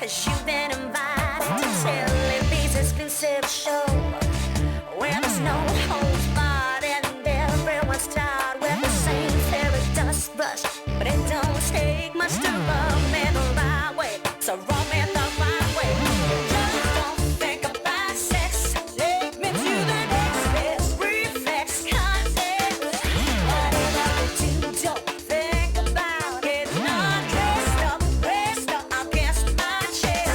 'cause you've been invited to Televi's exclusive show, where there's no holds barred and everyone's tired with the same fairy dust brush. But it don't take much to rub me the right way, so rub me the right way. Just don't think about sex, take me to the next best reflex concept. Whatever you do, don't think about it. Not dressed up, pressed up against my chest.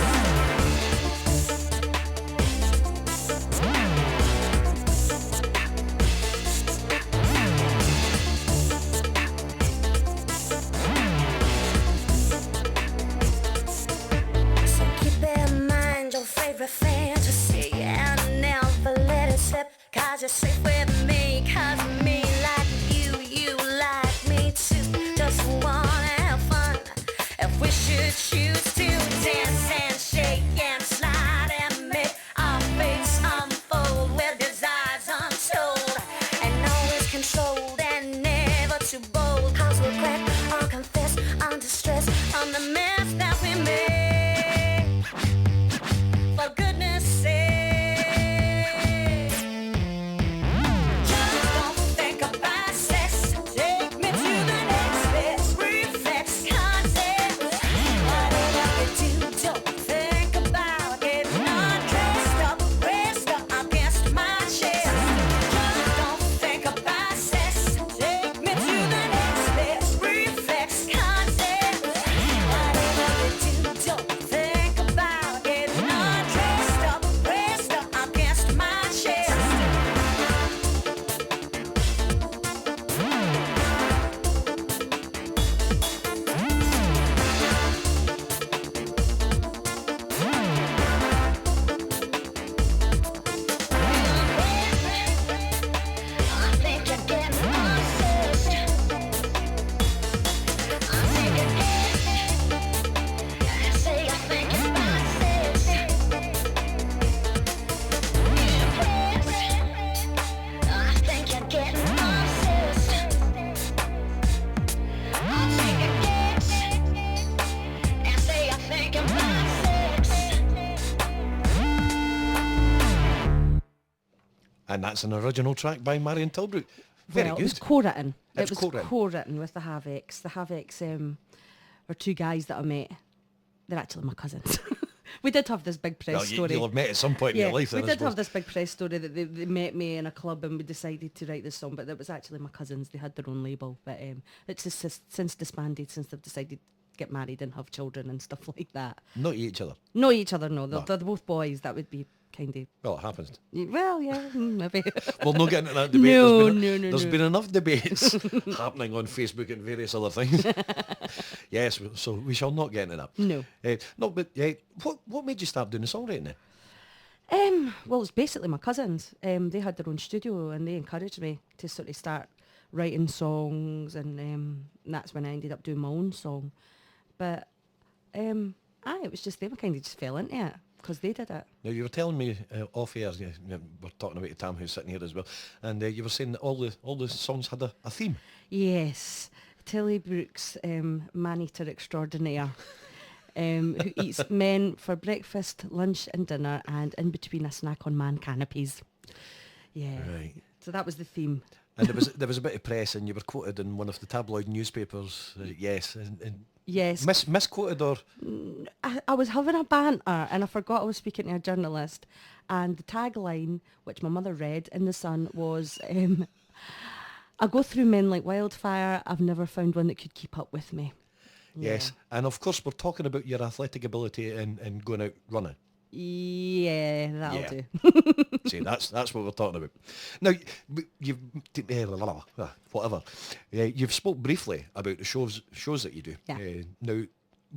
So keep in mind your favorite fantasy and never let it slip, 'cause you're safe with me, 'cause me like you like me too. Just wanna have fun. If we should choose to dance and shake and slide and make our fates unfold with desires untold, and always controlled and never too bold, 'cause we'll crack or confess under stress on the mess that we made. For goodness sake, just don't think about sex. Take me to the next best reflex concept. Whatever you do, don't think about it. Not dressed up, pressed up against my chest. Just don't think about sex. Take me to the next best reflex concept. Whatever you do, don't think about it. Not dressed up, pressed up against my chest. I think you're getting obsessed. I think you're getting, I say I think you're obsessed. I think you're getting obsessed. I think you're getting, I say I think you're obsessed. And that's an original track by Marion Tillbrook. Very Well, good. it was co-written. It's It was co-written. co-written with the Havocs. The Havocs are two guys that I met. They're actually my cousins. We did have this big press Well, story. you'll have met at some point in your life we then, I did have suppose. this big press story that they met me in a club and we decided to write this song, but it was actually my cousins. They had their own label, but it's just since disbanded, since they've decided to get married and have children and stuff like that. Not each other. Know each other, no. They're, No. they're both boys. That would be kind of... Well, it happens. Well, yeah, maybe. We'll not get into that debate. No, There's no. been enough debates happening on Facebook and various other things. Yes, so we shall not get into that. No. No, but what made you start doing the songwriting then? Well, it's basically my cousins. They had their own studio and they encouraged me to sort of start writing songs, and that's when I ended up doing my own song. But it was just them. I kind of just fell into it because they did it. Now, you were telling me off air, we're talking about Tam, who's sitting here as well, and you were saying that all the songs had a theme. Yes, Tillbrook's man-eater extraordinaire, who eats men for breakfast, lunch and dinner, and in between a snack on man canopies. Yeah. Right. So that was the theme. And there was a bit of press, and you were quoted in one of the tabloid newspapers. Yes, and Yes. misquoted or I was having a banter and I forgot I was speaking to a journalist, and the tagline, which my mother read in The Sun, was I go through men like wildfire, I've never found one that could keep up with me. yes, and of course we're talking about your athletic ability and going out running. Yeah, that'll Yeah. do. See, that's what we're talking about. Now, you've whatever. You've spoke briefly about the shows that you do. Yeah. Now,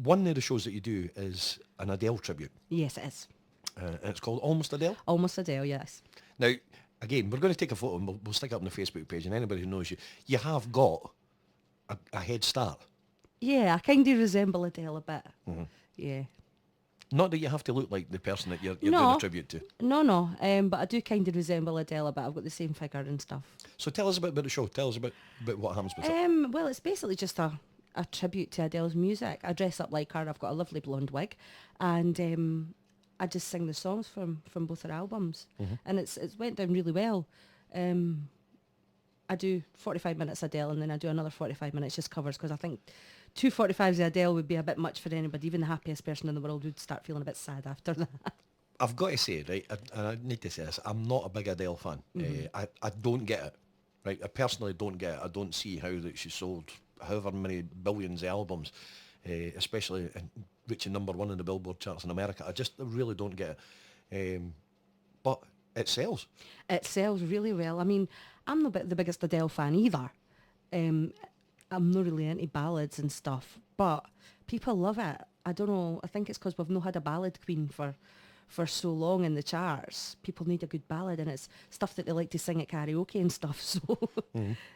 one of the shows that you do is an Adele tribute. Yes, it is. And it's called Almost Adele. Almost Adele, yes. Now, again, we're going to take a photo and we'll stick it up on the Facebook page, and anybody who knows you have got a head start. Yeah, I kind of resemble Adele a bit. Mm-hmm. Yeah. Not that you have to look like the person that you're doing No. a tribute to. No, but I do kind of resemble Adele a bit. I've got the same figure and stuff. So tell us a bit about the show. Tell us about what happens with it. Well, it's basically just a a tribute to Adele's music. I dress up like her. I've got a lovely blonde wig, and I just sing the songs from both her albums, and it's went down really well. I do 45 minutes Adele, and then I do another 45 minutes just covers, because I think 2 45s of Adele would be a bit much for anybody. Even the happiest person in the world would start feeling a bit sad after that. I've got to say, right, I need to say this, I'm not a big Adele fan. I don't get it, right? I personally don't get it. I don't see how that she sold however many billions of albums, especially reaching number 1 in the Billboard charts in America. I really don't get it. But it sells. It sells really well. I mean, I'm not the biggest Adele fan either. I'm not really into ballads and stuff, but people love it. I don't know. I think it's because we've not had a ballad queen for so long in the charts. People need a good ballad, and it's stuff that they like to sing at karaoke and stuff. So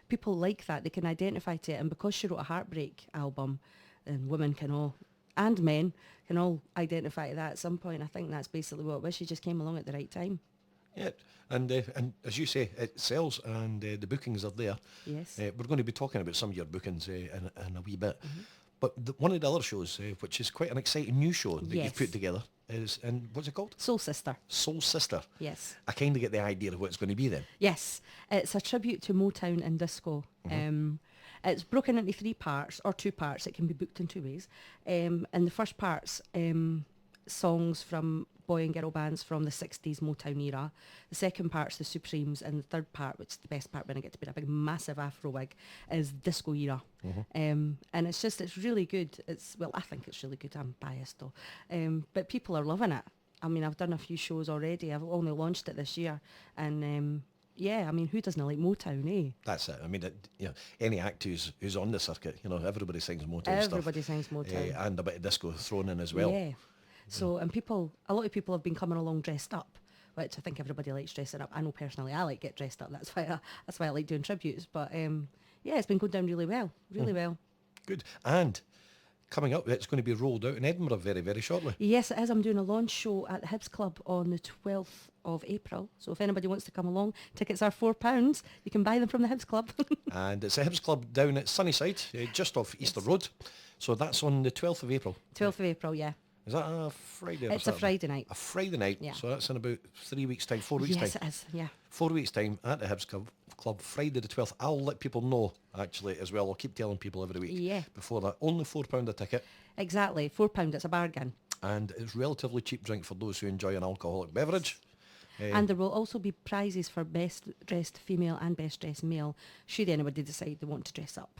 people like that. They can identify to it. And because she wrote a heartbreak album, and women can all, and men can all identify to that at some point. I think that's basically what it was. She just came along at the right time. Yeah, and as you say, it sells, and the bookings are there. Yes. We're going to be talking about some of your bookings in a wee bit. But one of the other shows, which is quite an exciting new show that you've put together, is, and what's it called? Soul Sister. Soul Sister. Yes. I kind of get the idea of what it's going to be then. Yes. It's a tribute to Motown and disco. It's broken into 3 parts, or 2 parts. It can be booked in 2 ways. And the first part's songs from boy and girl bands from the 60s Motown era. The second part's the Supremes, and the third part, which is the best part when I get to be a big massive afro wig, is disco era. And it's really good. I think it's really good. I'm biased though. But people are loving it. I mean, I've done a few shows already. I've only launched it this year, and yeah, I mean, who doesn't like Motown, eh? That's it. I mean, any act who's on the circuit, everybody sings Motown stuff. Everybody sings Motown. And a bit of disco thrown in as well. Yeah. So, and a lot of people have been coming along dressed up, which I think everybody likes dressing up. I know personally I like get dressed up. That's why I like doing tributes. But yeah, it's been going down really well. Well. Good. And coming up, it's going to be rolled out in Edinburgh very, very shortly. Yes, it is. I'm doing a launch show at the Hibs Club on the 12th of April. So if anybody wants to come along, tickets are £4. You can buy them from the Hibs Club. And it's a Hibs Club down at Sunnyside, just off Easter Road. So that's on the 12th of April. 12th of April, yeah. Is that a Friday? It's a Friday night. A Friday night. Yeah. So that's in about 3 weeks' time, 4 weeks' time. Yes, it is, yeah. 4 weeks' time at the Hibs Club, Friday the 12th. I'll let people know, actually, as well. I'll keep telling people every week. Yeah. Before that. Only £4 a ticket. Exactly. £4. It's a bargain. And it's relatively cheap drink for those who enjoy an alcoholic beverage. And there will also be prizes for best dressed female and best dressed male, should anybody decide they want to dress up.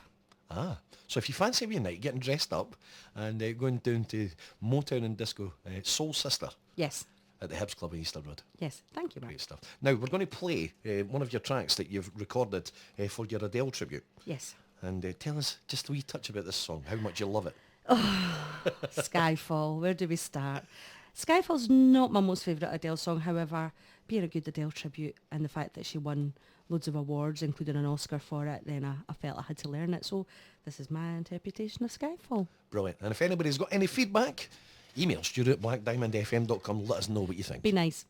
So if you fancy me a night getting dressed up and going down to Motown and disco, Soul Sister. Yes. At the Hibs Club in Easter Road. Yes. Thank you, Mark. Great stuff. Now, we're going to play one of your tracks that you've recorded for your Adele tribute. Yes. And tell us just a wee touch about this song, how much you love it. Skyfall. Where do we start? Skyfall's not my most favourite Adele song, however, being a good Adele tribute and the fact that she won loads of awards, including an Oscar for it, then I felt I had to learn it. So this is my interpretation of Skyfall. Brilliant. And if anybody's got any feedback, email stuart@blackdiamondfm.com. Let us know what you think. Be nice.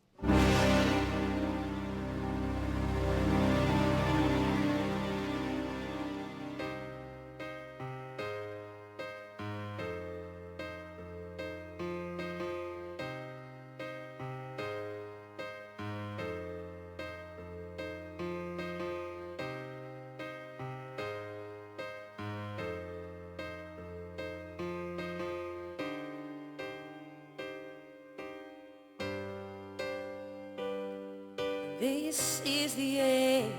This is the end.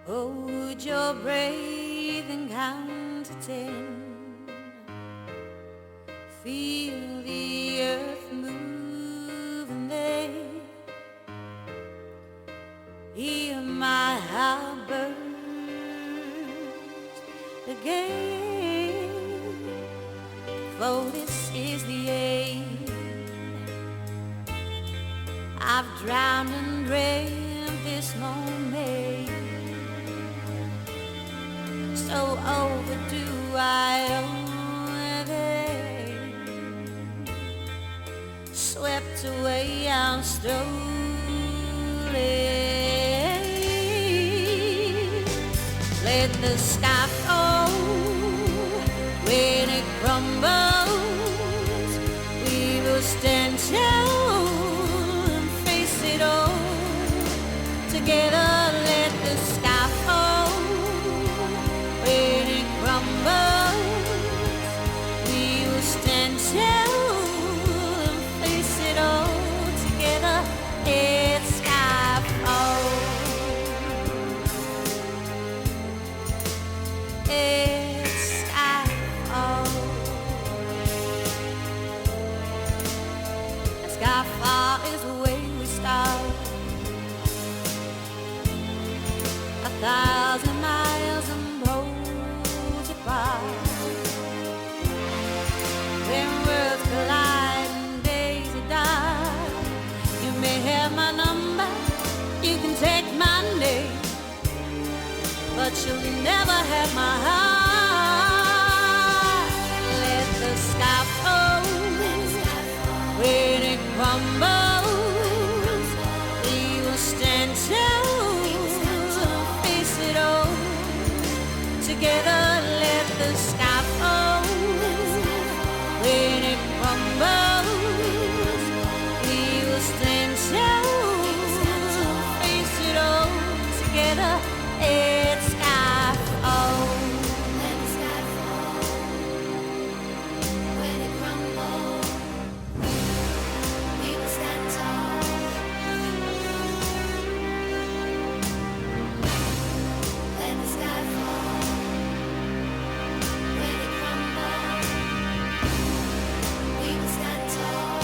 Hold your breath and count to 10. Feel the earth move and then hear my heart burst again. For this is the end. I've drowned and dreamt this moment, so overdue I own them. Swept away I'm slowly. Let the sky fall. When it crumbles, we will stand tall and face it all. Together, let the sky fall. When it crumbles, we will stand tall and face it all. Together, it's sky fall. It's sky fall. Sky fall is the way we start. 1,000 miles and roads apart. When worlds collide and days are dark, you may have my number, you can take my name, but you'll never have my heart. Let the sky fall. When it crumbles, we will stand tall and face it all. Together, let the sky fall. When it crumbles, we will stand tall and face it all. Together, it's sky fall. Let the sky fall. When it crumbles, we will stand tall. Let the sky fall. When it crumbles, we will stand tall.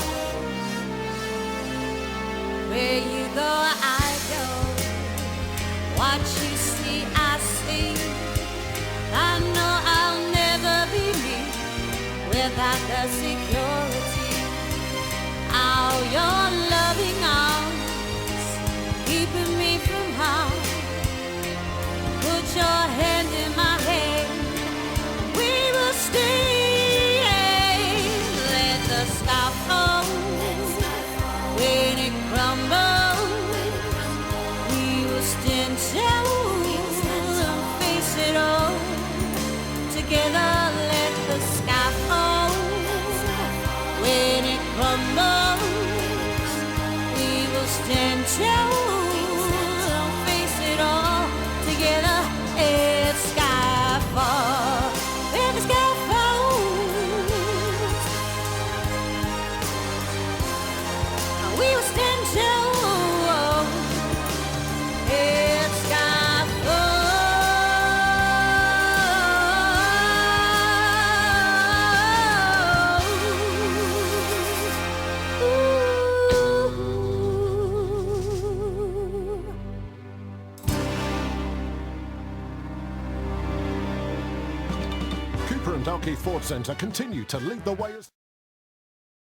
Where you go, I go. What you see, I see. I know I'll never be me without the security. All your loving arms keeping me from harm. Put your hand in my hand. We will stay. Let the sky fall. When it crumbles, we will stand tall and face it all. Together, let the sky fall. When it crumbles, we will stand tall and face it all. Together, it's sky fall. When the sky falls, we will stand tall. It's sky Cooper and Dalkey Ford Centre continue to lead the way as